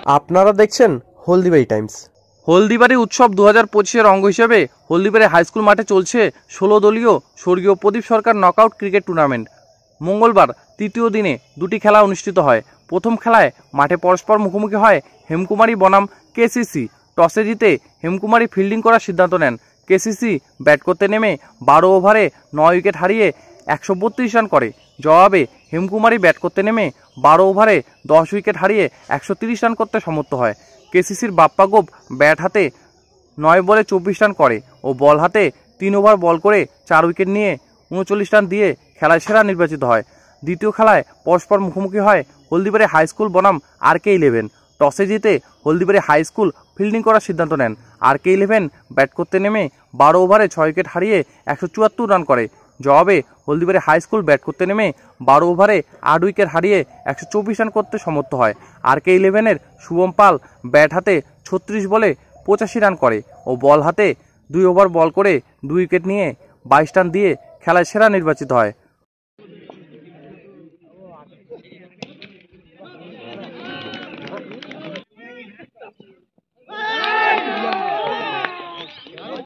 আপনারা দেখছেন হলদিবাড়ি টাইমস। হলদিবাড়ি উৎসব 2025-এর অঙ্গ হিসেবে হলদিবাড়ি হাইস্কুল মাঠে চলছে 16 দলীয় স্বর্গীয় প্রদীপ সরকার নকআউট ক্রিকেট টুর্নামেন্ট। মঙ্গলবার তৃতীয় দিনে দুটি খেলা অনুষ্ঠিত হয়। প্রথম খেলায় মাঠে পরস্পর মুখোমুখি হয় হেমকুমারী বনাম কেসিসি। টসে জিতে হেমকুমারী ফিল্ডিং করার সিদ্ধান্ত নেন। কেসিসি ব্যাট করতে নেমে 12 ওভারে 9 উইকেট হারিয়ে 132 রান করে। জবাবে হেমকুমারী ব্যাট করতে নেমে 12 ওভারে 10 উইকেট হারিয়ে 130 রান করতে সমর্থ হয়। কেসিসির বাপ্পা গোপ ব্যাট হাতে 9 বলে 24 রান করে ও বল হাতে 3 ওভার বল করে 4 উইকেট নিয়ে 39 রান দিয়ে খেলায় সেরা নির্বাচিত হয়। দ্বিতীয় খেলায় পরস্পর মুখোমুখি হয় হলদিবাড়ি হাইস্কুল বনাম RK11। টসে জিতে হলদিবাড়ি হাইস্কুল ফিল্ডিং করার সিদ্ধান্ত নেন। RK11 ব্যাট করতে নেমে 12 ওভারে 6 উইকেট হারিয়ে 174 রান করে। জবাবে হলদিবাড়ি হাইস্কুল ব্যাট করতে নেমে 12 ওভারে 8 উইকেট হারিয়ে 124 রান করতে সমর্থ হয়। RK11-এর শুভম পাল ব্যাট হাতে 36 বলে 85 রান করে ও বল হাতে 2 ওভার বল করে 2 উইকেট নিয়ে 22 রান দিয়ে খেলায় সেরা নির্বাচিত হয়।